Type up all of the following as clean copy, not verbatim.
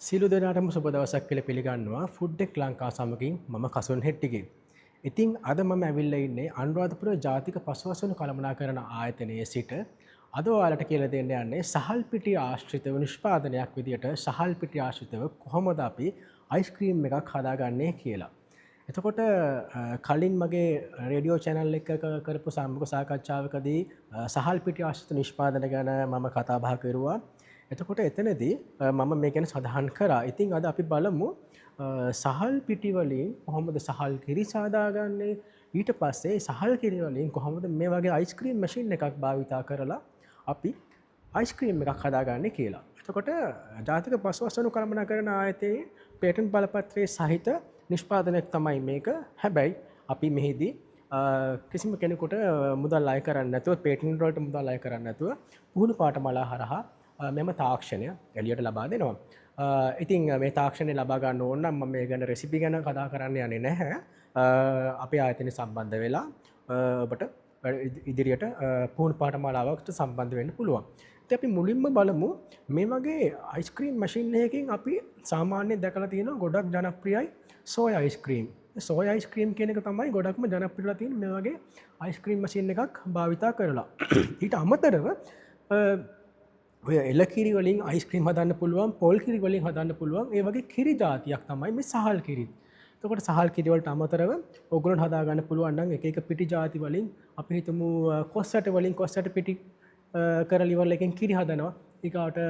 සියලු දෙනාටම සුබ දවසක් කියලා පිළිගන්නවා ෆුඩ් එක් ලංකා සමගින් මම කසුන් හෙට්ටිගේ. ඉතින් අද මම ඇවිල්ලා ඉන්නේ අනුරාධපුර ජාතික පසුවසන කළමනාකරණ ආයතනයේ සිට අද ඔයාලට කියලා දෙන්න යන්නේ සහල් පිටි ආශ්‍රිතව නිෂ්පාදනයක් විදියට සහල් පිටි ආශ්‍රිතව කොහොමද අපි අයිස්ක්‍රීම් එකක් හදාගන්නේ කියලා. එතකොට කලින් මගේ රේඩියෝ චැනල් එක කරපු සම්මුඛ සාකච්ඡාවකදී සහල් පිටි ආශ්‍රිත නිෂ්පාදන ගැන මම කතා බහ කරුවා. එතකොට එතනදී මම මේ ගැන සඳහන් කරා. ඉතින් අද අපි බලමු සහල් පිටි වලින් කොහොමද සහල් කිරි සාදාගන්නේ, ඊට පස්සේ සහල් කිරි වලින් කොහොමද මේ වගේ අයිස්ක්‍රීම් මැෂින් එකක් භාවිතා කරලා අපි අයිස්ක්‍රීම් එකක් හදාගන්නේ කියලා. එතකොට ජාතික පසුවසනු කළමනාකරණ ආයතනයේ පේටන්ට් බලපත්‍රයේ සහිත නිෂ්පාදනයක් තමයි මේක. හැබැයි අපි මෙහිදී කිසිම කෙනෙකුට මුදල් අය කරන්නේ නැතුව, පේටන්ට් වලට මුදල් අය කරන්නේ නැතුව පුහුණු පාඨමාලා හරහා මෙම තාක්ෂණය එළියට ලබා දෙනවා. ඉතින් මේ තාක්ෂණය ලබා ගන්න ඕන නම් මම මේ ගැන රෙසිපි ගැන කතා කරන්න යන්නේ නැහැ. අපේ ආයතනය සම්බන්ධ වෙලා ඔබට ඉදිරියට පුහුණු පාඨමාලාවකට සම්බන්ධ වෙන්න පුළුවන්. ඉතින් අපි මුලින්ම බලමු මේ වගේ අයිස්ක්‍රීම් මැෂින් එකකින් අපි සාමාන්‍යයෙන් දැකලා තියෙනවා ගොඩක් ජනප්‍රියයි සෝය අයිස්ක්‍රීම්. සෝය අයිස්ක්‍රීම් කියන එක තමයි ගොඩක්ම ජනප්‍රියලා තියෙන මේ වගේ අයිස්ක්‍රීම් මැෂින් එකක් භාවිතා කරලා. ඊට අමතරව ඔය එලකිරි වලින් අයිස්ක්‍රීම් හදන්න පුළුවන්, පොල් කිරි වලින් හදන්න පුළුවන්, ඒ වගේ කිරි జాතියක් තමයි මේ සහල් කිරි. එතකොට සහල් කිරි වලට අමතරව ඔයගොල්ලන්ට හදා ගන්න පුළුවන් නම් එක එක පිටි ಜಾති වලින් අපි හිතමු කොස් ඇට වලින් කොස් ඇට පිටි කරලා ඉවරලා එකෙන් කිරි හදනවා. ඊගාට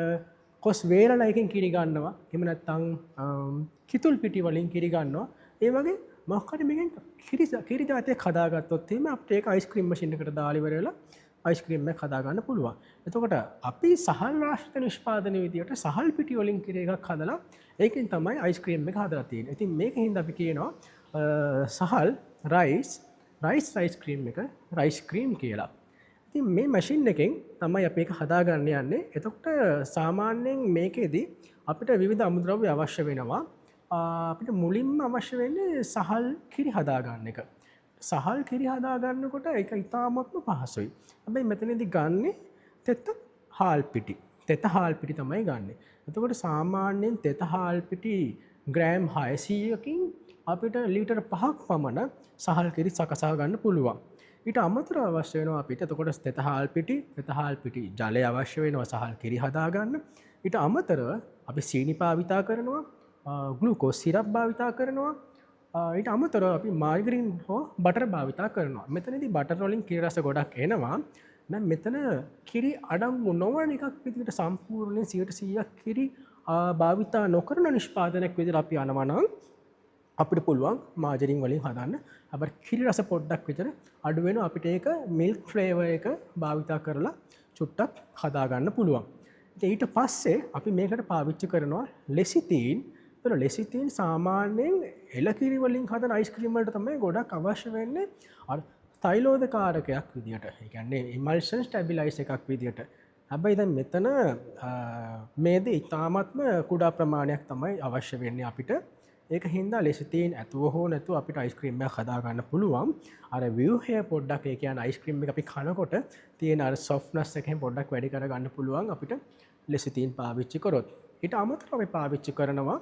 කොස් වේරලා එකෙන් කිරි ගන්නවා. එහෙම නැත්නම් කිතුල් පිටි වලින් කිරි ගන්නවා. ඒ වගේ මොකක් හරි මේකෙන් කිරි జాතියක් හදාගත්තොත් එහෙම අපිට ඒක අයිස්ක්‍රීම් මැෂින් එකට දාලා ඉවරලා අයිස්ක්‍රීම් එකක් හදාගන්න පුළුවන්. එතකොට අපි සහල් රාශිත නිෂ්පාදනය විදියට සහල් පිටි වලින් කිරි එකක් හදලා ඒකෙන් තමයි අයිස්ක්‍රීම් එක හදලා තියෙන්නේ. ඉතින් මේකෙන් අපි කියනවා සහල් රයිස් අයිස්ක්‍රීම් එක රයිස් ක්‍රීම් කියලා. ඉතින් මේ මැෂින් එකෙන් තමයි අපි ඒක හදාගන්න යන්නේ. එතකොට සාමාන්‍යයෙන් මේකෙදි අපිට විවිධ අමුද්‍රව්‍ය අවශ්‍ය වෙනවා. අපිට මුලින්ම අවශ්‍ය වෙන්නේ සහල් කිරි හදාගන්න එක. සහල් කිරි හදාගන්නකොට ඒක ඉතාමත්ම පහසුයි. හැබැයි මෙතනදී ගන්නේ තෙත හාල් පිටි. තෙත හාල් පිටි තමයි ගන්නෙ. එතකොට සාමාන්‍යයෙන් තෙත හාල් පිටි ග්‍රෑම් 600කින් අපිට ලීටර් 5ක් පමණ සහල් කිරි සකසා ගන්න පුළුවන්. ඊට අමතරව අවශ්‍ය වෙනවා අපිට එතකොට තෙත හාල් පිටි ජලය අවශ්‍ය වෙනවා සහල් කිරි හදාගන්න. ඊට අමතරව අපි සීනි භාවිතා කරනවා, ග්ලූකෝස් සිරප් භාවිතා කරනවා. ඊට අමතරව අපි මාර්ගරින් හෝ බටර් භාවිතා කරනවා. මෙතනදී බටර් වලින් කිරි රස ගොඩක් එනවා. නම් මෙතන කිරි අඩංගු නොවන එකක් විදිහට සම්පූර්ණයෙන් 100% කිරි භාවිතා නොකරන නිෂ්පාදනයක් විදිහට අපි යනවා නම් අපිට පුළුවන් මාර්ජරින් වලින් හදන්න. අපිට කිරි රස පොඩ්ඩක් විතර අඩු වෙනවා. අපිට ඒක මිල්ක් ෆ්ලේවර් එක භාවිතා කරලා චුට්ටක් හදා ගන්න පුළුවන්. ඉතින් ඊට පස්සේ අපි මේකට පාවිච්චි කරනවා ලෙසිතීන්. ලෙසිතීන් සාමාන්‍යයෙන් එලකිරි වලින් හදන අයිස්ක්‍රීම් වලට තමයි ගොඩක් අවශ්‍ය වෙන්නේ. අර තෛලෝදකාරකයක් විදියට. ඒ කියන්නේ ඉමල්ෂන් ස්ටැබිලයිස් එකක් විදියට. හැබැයි දැන් මෙතන මේදී ඉතාමත්ම කුඩා ප්‍රමාණයක් තමයි අවශ්‍ය වෙන්නේ අපිට. ඒක හින්දා ලෙසිතීන් ඇතුව හෝ නැතුව අපිට අයිස්ක්‍රීම් එකක් හදා ගන්න පුළුවන්. අර ව්‍යුහය පොඩ්ඩක් ඒ කියන්නේ අයිස්ක්‍රීම් එක අපි කනකොට තියෙන අර සොෆ්ට්නස් එකෙන් පොඩ්ඩක් වැඩි කර ගන්න පුළුවන් අපිට ලෙසිතීන් පාවිච්චි කරොත්. ඊට අමතරව අපි පාවිච්චි කරනවා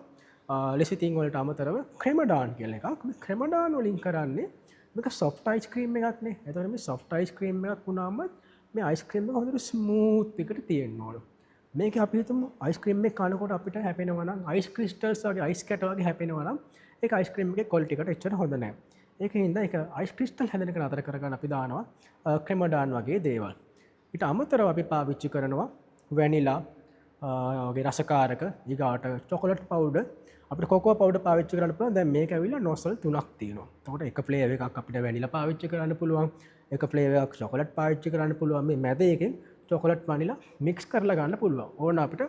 ලෙසිතීන් වලට අමතරව ක්‍රෙමඩාන් කියලා එකක්. මේ ක්‍රෙමඩාන් වලින් කරන්නේ මේක සොෆ්ට් අයිස්ක්‍රීම් එකක් නේ. එතකොට මේ සොෆ්ට් අයිස්ක්‍රීම් එකක් වුණාම මේ අයිස්ක්‍රීම් එක හොඳට ස්මූත් එකට තියෙන්න ඕන. මේක අපි හිතමු අයිස්ක්‍රීම් එක කනකොට අපිට හැපෙනවා නම් අයිස් ක්‍රිස්ටල්ස් වගේ අයිස් කැට වගේ හැපෙනවා නම් ඒක අයිස්ක්‍රීම් එකේ ක්වොලිටි එකට එච්චර හොඳ නැහැ. ඒකින් හින්දා ඒක අයිස් ක්‍රිස්ටල් හැදෙන එක නතර කරගන්න අපි දානවා ක්‍රෙමඩාන් වගේ දේවල්. ඊට අමතරව අපි පාවිච්චි කරනවා වැනිලා වගේ රසකාරක, ඊගාට චොකලට් පවුඩර්, අපිට කොකෝ පවුඩර් පාවිච්චි කරන්න පුළුවන්. දැන් මේක ඇවිල්ලා නොසල් 3ක් තියෙනවා. එතකොට එක ෆ්ලේවර් එකක් අපිට වැනිලා පාවිච්චි කරන්න පුළුවන්. එක ෆ්ලේවර් එකක් චොකලට් පාවිච්චි කරන්න පුළුවන්. මේ මැද එකෙන් චොකලට් වනිලා මික්ස් කරලා ගන්න පුළුවන්. ඕන අපිට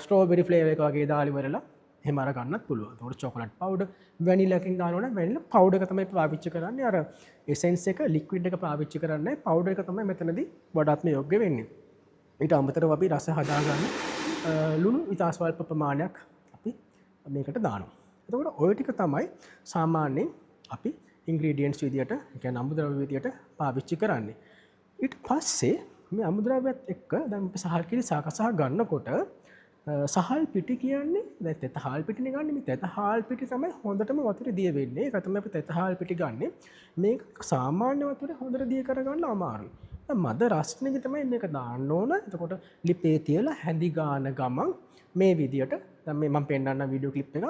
ස්ට්‍රෝබෙරි ෆ්ලේවර් එක වගේ දාලා ඉවරලා එහෙම අර ගන්නත් පුළුවන්. එතකොට චොකලට් පවුඩර් වැනිලා එකෙන් දානවා නම් වැනිලා පවුඩර් එක තමයි පාවිච්චි කරන්නේ. අර එසෙන්ස් එක ලික්විඩ් එක පාවිච්චි කරන්නේ පවුඩර් එක තමයි මෙතනදී වඩාත්ම යෝග්‍ය වෙන්නේ. ඊට අමතරව අපි රස හදාගන්න ලුණු ඉතා ස්වල්ප ප්‍රමාණයක් අපි මේකට දානවා. එතකොට ඔය ටික තමයි සාමාන්‍යයෙන් අපි ඉන්ග්‍රීඩියන්ට්ස් විදියට, ඒ කියන්නේ අමුද්‍රව්‍ය විදියට පාවිච්චි කරන්නේ. ඊට පස්සේ මේ අමුද්‍රව්‍යත් එක්ක දැන් අපි සහල් කිරි සකසා ගන්නකොට සහල් පිටි කියන්නේ දැන් තෙත හාල් පිටිනේ ගන්න. මේ තෙත හාල් පිටි තමයි හොඳටම වතුරේ දිය වෙන්නේ. ඒක තමයි අපි තෙත හාල් පිටි ගන්නෙ. මේක සාමාන්‍ය වතුරේ හොඳට දිය කරගන්න අමාරුයි. දැන් මද රස්නෙදි තමයි මේක දාන්න ඕන. එතකොට ලිපේ තියලා හැඳි ගාන ගමන් මේ විදියට දැන් මේ මම පෙන්නන්න වීඩියෝ ක්ලිප් එකක්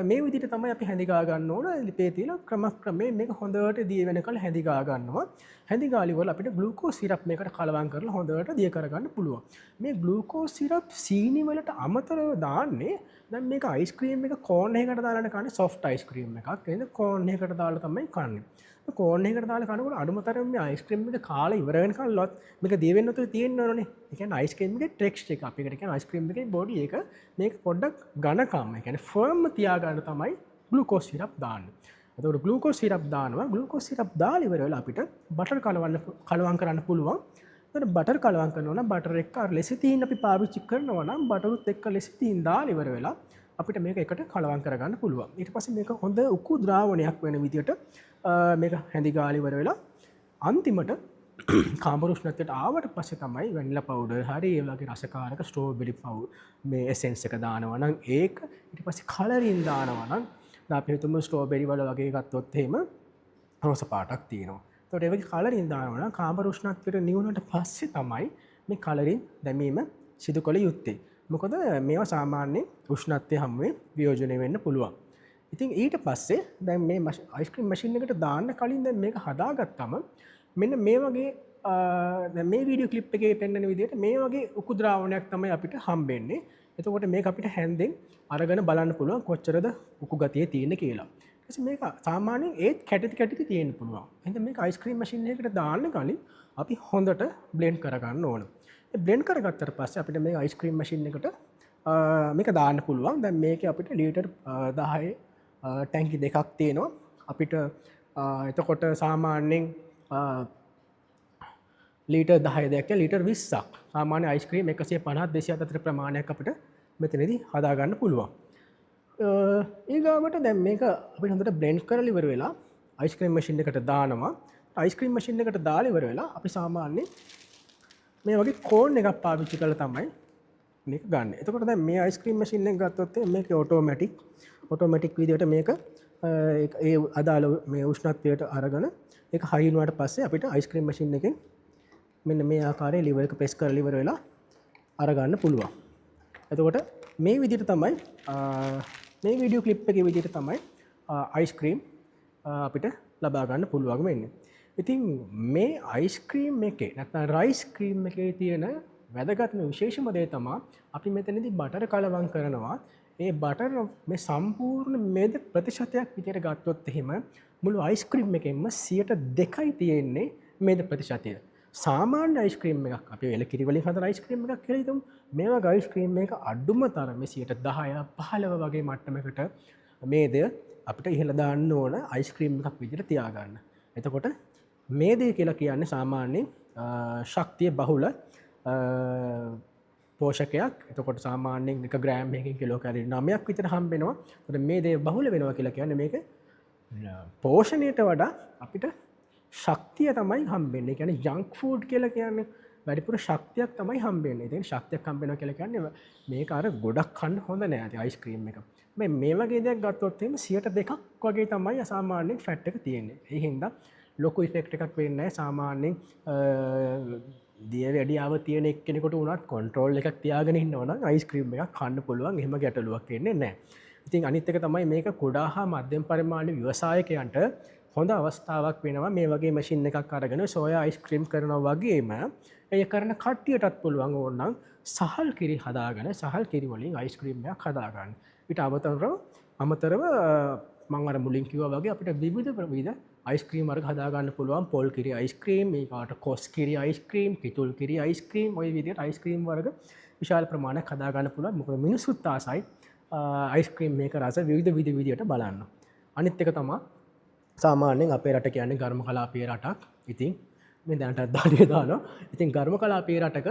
මේ විදිහට තමයි අපි හැඳි ගා ගන්න ඕන. ලිපේ තියලා ක්‍රමක්‍රමයෙන් මේක හොඳට දිය වෙනකල් හැඳි ගා ගන්නවා. හැඳි ගාලි වල අපිට ග්ලූකෝස් සිරප් මේකට කලවම් කරලා හොඳට දිය කරගන්න පුළුවන්. මේ ග්ලූකෝස් සිරප් සීනි වලට අමතරව දාන්නේ දැන් මේක අයිස්ක්‍රීම් එක කෝන් එකකට දාලා කන්නේ සොෆ්ට් අයිස්ක්‍රීම් එකක්. එහෙනම් කෝන් එකකට දාලා තමයි කන්නේ. කෝන් එකකට දාලා කනකොට අඩුමතරම මේ අයිස්ක්‍රීම් එක කාලා ඉවර වෙනකල්වත් මේක දිය වෙන්න තුරු තියෙන්න ඕනේ. ඒ කියන්නේ අයිස්ක්‍රීම් එකේ ටෙක්ස්චර් එක අපි එකට කියන්නේ අයිස්ක්‍රීම් එකේ බොඩි එක මේක පොඩ්ඩක් ඝනකම. ඒ කියන්නේ ෆර්ම් තියාගන්න තමයි ග්ලූකෝස් සිරප් දාන්නේ. එතකොට ග්ලූකෝස් සිරප් දානවා. ග්ලූකෝස් සිරප් දාලා ඉවර වෙලා අපිට බටර් කලවම් කරන්න පුළුවන්. එතකොට බටර් කලවම් කරනවා නම් බටර් එක ලෙසිතීන් අපි පාවිච්චි කරනවා නම් බටරුත් එක්ක ලෙසිතීන් දාලා ඉවර වෙලා අපිට මේක එකට කලවම් කරගන්න පුළුවන්. ඊට පස්සේ මේක හොඳ උකු ද්‍රාවණයක් වෙන විදියට මේක හැඳි ගාලා ඉවර වෙලා අන්තිමට කාමර උෂ්ණත්වයට ආවට පස්සේ තමයි වැනිලා පවුඩර් හරි ඒ වගේ රසකාරක ස්ට්‍රෝබෙරි පවුඩර් මේ එසෙන්ස් එක දානවා නම් ඒක ඊට පස්සේ කලරින් දානවා නම් දැන් අපි හිතමු ස්ට්‍රෝබෙරි වල වගේ ගත්තොත් එහෙම රෝස පාටක් තියෙනවා. ඒකට ඒ වගේ කලරින් දානවා නම් කාමර උෂ්ණත්වයට නිවුනට පස්සේ තමයි මේ කලරින් දැමීම සිදු කළ යුත්තේ. මොකද මේවා සාමාන්‍යයෙන් උෂ්ණත්වය හැමුවේ වියෝජනය වෙන්න පුළුවන්. ඉතින් ඊට පස්සේ දැන් මේ අයිස්ක්‍රීම් මැෂින් එකට දාන්න කලින් දැන් මේක හදාගත්තම මෙන්න මේ වගේ දැන් මේ වීඩියෝ ක්ලිප් එකේ පෙන්වන විදිහට මේ වගේ උකු ද්‍රාවණයක් තමයි අපිට හම්බෙන්නේ. එතකොට මේක අපිට හැන්දෙන් අරගෙන බලන්න පුළුවන් කොච්චරද උකු ගතිය තියෙන්නේ කියලා. ඊට පස්සේ මේක සාමාන්‍යයෙන් ඒත් කැටි තියෙන්න පුළුවන්. එහෙනම් මේක අයිස්ක්‍රීම් මැෂින් එකකට දාන්න කලින් අපි හොඳට බ්ලෙන්ඩ් කරගන්න ඕන. ඒ බ්ලෙන්ඩ් කරගත්තට පස්සේ අපිට මේ අයිස්ක්‍රීම් මැෂින් එකට මේක දාන්න පුළුවන්. දැන් මේකේ අපිට ලීටර් 10 ටැංකි දෙකක් තියෙනවා. අපිට එතකොට සාමාන්‍යයෙන් ලීටර් 10 දෙයක් ලීටර් 20ක් සාමාන්‍ය අයිස්ක්‍රීම් 150 200 අතර ප්‍රමාණයක් අපිට මෙතනදී හදාගන්න පුළුවන්. ඊගාවට දැන් මේක අපිට හොඳට බ්ලෙන්ඩ් කරලා ඉවර වෙලා අයිස්ක්‍රීම් මැෂින් එකට දානවා. අයිස්ක්‍රීම් මැෂින් එකට දාලා ඉවර වෙලා අපි සාමාන්‍යයෙන් මේ වගේ කෝන් එකක් පාවිච්චි කරලා තමයි මේක ගන්න. එතකොට දැන් මේ අයිස්ක්‍රීම් මැෂින් එක ගත්තොත් මේක ඔටෝමැටික් විදිහට මේක ඒ අදාළ මේ උෂ්ණත්වයට අරගෙන ඒක හයි වුණාට පස්සේ අපිට අයිස්ක්‍රීම් මැෂින් එකෙන් මෙන්න මේ ආකාරයේ ලිවර් එක ප්‍රෙස් කරලා ඉවර වෙලා අරගන්න පුළුවන්. එතකොට මේ විදිහට තමයි මේ වීඩියෝ ක්ලිප් එකේ විදිහට තමයි අයිස්ක්‍රීම් අපිට ලබා ගන්න පුළුවන් වෙන්නේ. ඉතින් මේ අයිස්ක්‍රීම් එකේ නැත්නම් රයිස් ක්‍රීම් එකේ තියෙන වැදගත්ම විශේෂම දේ තමයි අපි මෙතනදී බටර් කලවම් කරනවා. ඒ බටර් මේ සම්පූර්ණ මේද ප්‍රතිශතයක් විදිහට ගත්තොත් එහෙම මුළු අයිස්ක්‍රීම් එකෙන්ම 2%යි තියෙන්නේ මේද ප්‍රතිශතය. සාමාන්‍ය අයිස්ක්‍රීම් එකක් අපි එලකිරි වලින් හදන අයිස්ක්‍රීම් එකක් කියලා හිතමු. මේ වගේ අයිස්ක්‍රීම් එක අඩුම තරමේ 10 15 වගේ මට්ටමකට මේද අපිට ඉහළ දාන්න ඕන අයිස්ක්‍රීම් එකක් විදිහට තියාගන්න. එතකොට මේදේ කියලා කියන්නේ සාමාන්‍යයෙන් ශක්තිය බහුල පෝෂකයක්. එතකොට සාමාන්‍යයෙන් 1 ග්‍රෑම් එකකින් කිලෝ කැලරි 9ක් විතර හම්බ වෙනවා. එතකොට මේදේ බහුල වෙනවා කියලා කියන්නේ මේක පෝෂණයට වඩා අපිට ශක්තිය තමයි හම්බෙන්නේ. ඒ කියන්නේ ජංක් ෆුඩ් කියලා කියන්නේ වැඩිපුර ශක්තියක් තමයි හම්බෙන්නේ. ඒ කියන්නේ ශක්තියක් හම්බ වෙනවා කියලා කියන්නේ මේක අර ගොඩක් කන්න හොඳ නෑ අයිස්ක්‍රීම් එක. මේ වගේ දෙයක් ගත්තොත් එහෙම 2% වගේ තමයි අසාමාන්‍යයෙන් ෆැට් එක තියෙන්නේ. ඒ හින්දා ලොකු ඉෆෙක්ට් එකක් වෙන්නේ නැහැ. සාමාන්‍යයෙන් දිය වැඩියාව තියෙන එක්කෙනෙකුට උනත් කන්ට්‍රෝල් එකක් තියාගෙන ඉන්නවා නම් අයිස්ක්‍රීම් එකක් කන්න පුළුවන්. එහෙම ගැටලුවක් එන්නේ නැහැ. ඉතින් අනිත් එක තමයි මේක කුඩා හා මධ්‍යම පරිමාණ ව්‍යවසායකයන්ට හොඳ අවස්ථාවක් වෙනවා. මේ වගේ මැෂින් එකක් අරගෙන සෝයා අයිස්ක්‍රීම් කරනවා වගේම ඒ කරන කට්ටියටත් පුළුවන් ඕනනම් සහල් කිරි හදාගෙන සහල් කිරි වලින් අයිස්ක්‍රීම් එකක් හදාගන්න. ඊට අමතරව මම අර මුලින් කිව්වා වගේ අපිට විවිධ ප්‍රභේද අයිස්ක්‍රීම් වර්ග හදාගන්න පුළුවන්. පොල් කිරි අයිස්ක්‍රීම්, ඒකට කොස් කිරි අයිස්ක්‍රීම්, කිතුල් කිරි අයිස්ක්‍රීම්, ඔය විදිහට අයිස්ක්‍රීම් වර්ග විශාල ප්‍රමාණයක් හදාගන්න පුළුවන්. මොකද මිනිස්සුත් ආසයි අයිස්ක්‍රීම් මේක රස විවිධ විදිහට බලන්න. අනිත් එක තමයි සාමාන්‍යයෙන් අපේ රට කියන්නේ ඝර්ම කලාපීය රටක්. ඉතින් මේ දැනටත් දාඩිය දානවා. ඉතින් ඝර්ම කලාපීය රටක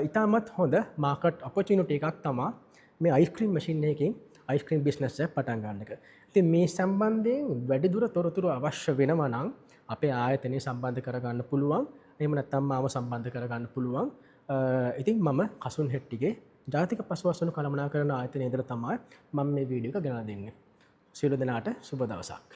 ඉතාමත් හොඳ මාකට් ඔපචුනිටි එකක් තමයි මේ අයිස්ක්‍රීම් මැෂින් එකකින් අයිස්ක්‍රීම් බිස්නස් එක පටන් ගන්න එක. ඉතින් මේ සම්බන්ධයෙන් වැඩිදුර තොරතුරු අවශ්‍ය වෙනවා නම් අපේ ආයතනය සම්බන්ධ කරගන්න පුළුවන්. එහෙම නැත්නම් මාව සම්බන්ධ කරගන්න පුළුවන්. ඉතින් මම කසුන් හෙට්ටිගේ ජාතික පසුවසුණු කළමනාකරණ ආයතනයේ ඉඳලා තමයි මම මේ වීඩියෝ එක ගෙනලා දෙන්නේ. සියලු දෙනාට සුබ දවසක්.